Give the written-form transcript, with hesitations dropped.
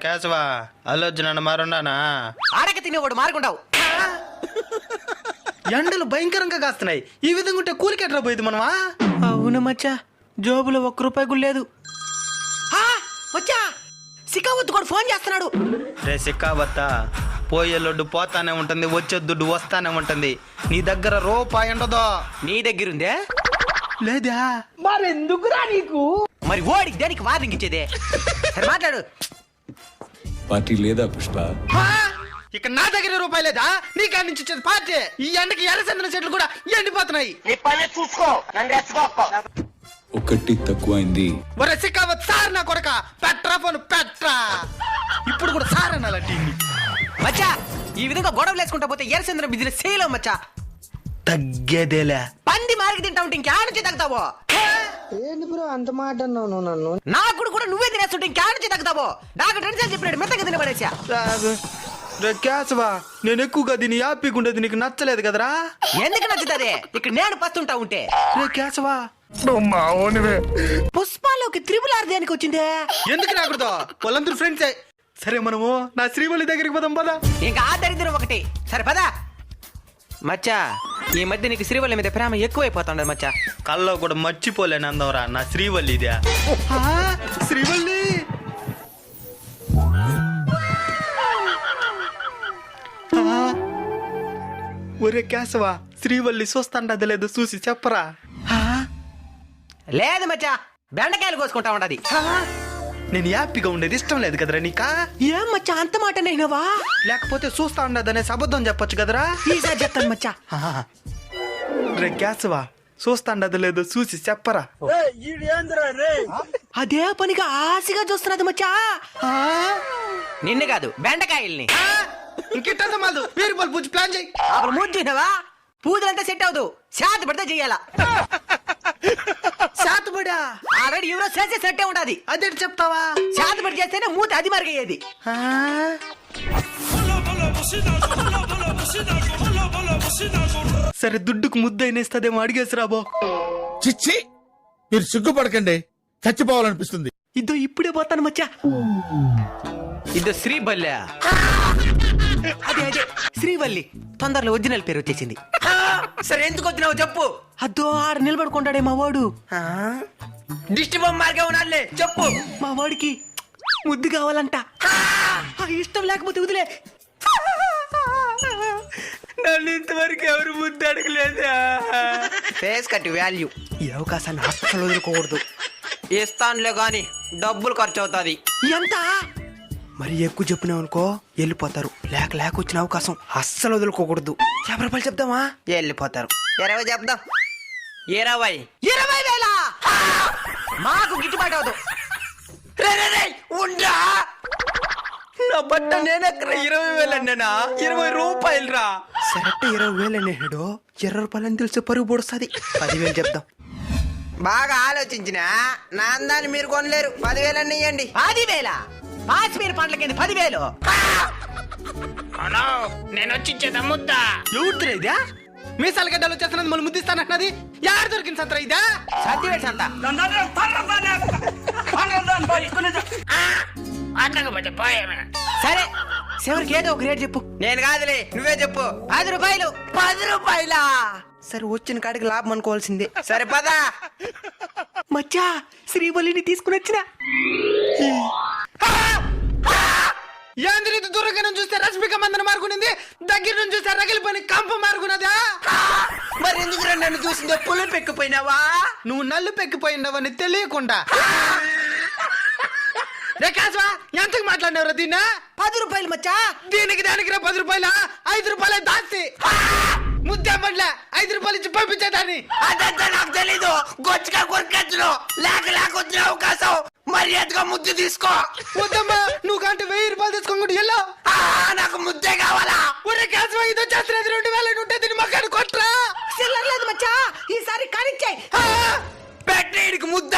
కేశవా అల్లొచ్చు నన్ను మారున్నానా ఆడక తినేవాడు మారుకుంటావు. ఎండలు భయంకరంగా కాస్తున్నాయి. ఈ విధంగా ఉంటే కూలికెట్రా పోయింది మనమా. అవును మచ్చా, జోబులో ₹1 కూడా లేదు. మచ్చా సికావత్ కూడా ఫోన్ చేస్తున్నాడు. రే సిక్కావత్తా, పోయే లొడ్డు పోతానే ఉంటుంది, వచ్చే దుడ్డు వస్తానే ఉంటుంది. నీ దగ్గర రూపాయి ఉండదో. నీ దగ్గరుందే లేదా? మరెందుకురా నీకు? మరి ఓడికి దేనికి వార్నింగ్ ఇచ్చేదే? సరే మాట్లాడు. పార్టీ లేదా పుష్ప? ఇక నా దగ్గర రూపాయి లేదా? నీ కాడి నుంచి ఇచ్చేది పార్టీ. ఈ ఎండకి ఎర్రచందన చెట్లు కూడా ఎండిపోతున్నాయి. ఒకటి తక్కువైంది. ఒరే సిక్కావత్ సార్ నా కొడక, పెట్రా ఫోన్ పెట్రా. ఇప్పుడు కూడా సార్ అనాలంటే మచ్చా ఈ విధంగా గొడవలు వేసుకుంటా పోతే ఎర్రచంద్ర బిజినెస్ చేయలేవు మచ్చా. తగ్గేదేలే. పంది మారికి తింటా ఉంటే ఇంకేడ నుంచి తగ్గుతావో? ఏంటి బ్రో అంత మాట అన్నావు నువ్వు నన్ను? నాకు కూడా నువ్వే తినేస్తుంటే ఇంకేడ నుంచి తగ్గుతావో? డాక్టర్ రెండు సార్లు చెప్పినాడు మెత్తగా తినబడేసా. రే కేశవా, నేను ఎక్కువగా దీని హ్యాపీగా ఉండేది నీకు నచ్చలేదు కదరా? ఎందుకు నచ్చుతుంది? ఇక్కడ నేను పస్తుంటా ఉంటే. రే కేశవా, పుష్పాలోకి R దేనికి వచ్చిందే? ఎందుకు రాకూడదు? వాళ్ళందరూ ఫ్రెండ్సే. సరే మనము నా శ్రీవల్లి దగ్గరికి పోదాం పదా. ఇంకా ఆ దరిద్రం ఒకటి. సరే పదా. మచ్చా ఈ మధ్య నీకు శ్రీవల్లి మీద ప్రేమ ఎక్కువైపోతుండదు మచ్చా. కల్లో కూడా మర్చిపోలేను అందవరా నా శ్రీవల్లి ఇదే. శ్రీవల్లి ఒరే కేశవా, శ్రీవల్లి చూస్తాండది లేదు చూసి చెప్పరా. లేదు మచ్చా, బెండకాయలు కోసుకుంటా ఉండది. నేను హ్యాపీగా ఉండేది ఇష్టం లేదు కదరా నీకా? ఏం మచ్చా అంత మాట నేనవా? లేకపోతే చూస్తా ఉండదనే అబద్ధం చెప్పొచ్చు కదరా. ఈసారి చెప్తాను మచ్చా. రే కేశవా, చూస్తాండది లేదు చూసి చెప్పరా. అదే పనిగా ఆశగా చూస్తున్నది మచ్చా. నిన్ను కాదు బెండకాయల్ని. ఇంకెట్టా మాదు వేరు పాలు పూజ ప్లాన్ చేయి. అప్పుడు మూర్తినవా పూజలంతా సెట్ అవదు, శాత పడితే చెయ్యాలా. శాతపడా ఆల్రెడీ ఎవరో చేసే సెట్టే ఉంటది. అదే చెప్తావా? శాత పడి చేస్తేనే మూతి అది మరిగయ్యేది. సరే దుడ్డుకు ముద్దైనేస్తదేమో అడిగేసి రాబో. చిచ్చి, మీరు సిగ్గుపడకండి, చచ్చిపోవాలనిపిస్తుంది. ఇదో ఇప్పుడే పోతాను మచ్చా. ఇదో శ్రీబల్లి. అదే అదే శ్రీవల్లి. తొందరలో ఒరిజినల్ పేరు వచ్చేసింది. సరే ఎందుకు వచ్చినావు చెప్పు. అదో ఆడ నిలబడుకుంటాడే మా వాడు. దిష్టి బొమ్మగా ఉన్నాడులే చెప్పు. మా వాడికి ముద్దు కావాలంట. ఇష్టం లేకపోతే వదిలే. నన్ను ఇంతవరకు ఎవరు ముద్దు అడగలేదా? Face cut value. ఈ అవకాశాన్ని అస్సలు వదులుకోకూడదు. ఇస్తానులే గాని డబ్బులు ఖర్చు అవుతుంది. ఎంత? మరి ఎక్కువ చెప్పినావు అనుకో వెళ్ళిపోతారు. లేక వచ్చిన అవకాశం అస్సలు వదులుకోకూడదు. ₹50 చెప్దామా? వెళ్ళిపోతారు. 20 చెప్దాం. 20,000 మాకు గిట్టుబాటు అవదు. ఉండా నా బట్ట నేనెక్కడ 20,000 అన్నానా? ₹20 రా. సరెక్ట్ 20,000 అన్నాడు. ₹20 అని తెలిసే పరుగు పొడుస్తుంది. 10,000 చెప్దాం. బాగా ఆలోచించిన నా అందాన్ని మీరు కొనలేరు. 10,000 అన్ని ఇవ్వండి. 10,000 కాశ్మీర్ పండ్లకి 10,000. హలో, నేను వచ్చి ఇచ్చేదా ముద్ద? ఎవరిదిరా ఇదా? మీసాల గడ్డలు వచ్చేస్తున్నది మళ్ళీ ముద్దిస్తానన్నది యారు దొరికింది సంతరా ఇదా? సత్యవేడు సంత. అట్టకపోతే పోయేమే. సరే చివరికి ఏదో ఒక రేట్ చెప్పు. నేను కాదులే నువ్వే చెప్పు. ₹10. ₹10? సరే వచ్చిన కాడికి లాభం అనుకోవాల్సిందే. సరే పదా. మచ్చా శ్రీవల్లిని తీసుకుని వచ్చిన. ఏంద్రీ దూరంగా చూస్తే రష్మిక మందన మారుకునింది, దగ్గర నుంచి చూస్తే రగిలిపోయి కంప మారుకున్నదా? మరి ఎందుకు నన్ను చూసిందో పులి పెక్కిపోయినావా? నువ్వు నల్లు పెక్కిపోయినావని తెలియకుండా. రేఖాస్వా ఎంతకు మాట్లాడినవరా దీన్న? ₹10 మచ్చా. దీనికి దానికి ₹10, ₹5 దాస్తి. ముద్దే పడలే, ₹5 ఇచ్చి పంపించేదాన్ని. అదంతా నాకు తెలీదు. గొచ్చుగా కొరికెత్తును. లేక వచ్చిన అవకాశం మర్యాదగా ముద్దు తీసుకో. వద్దమ్మా, నువ్వు కంటే ₹1000 తీసుకోండి. ఎల్లో నాకు ముద్దే కావాలా? ఒరే కాస్వా, ఇది వచ్చేస్తున్నది 2,000 ఉంటే దీన్ని మక్కని కొట్రా. చిల్లర లేదు మచ్చా, ఈసారి కానిచ్చాయి. పెట్టేడికి ముద్ద.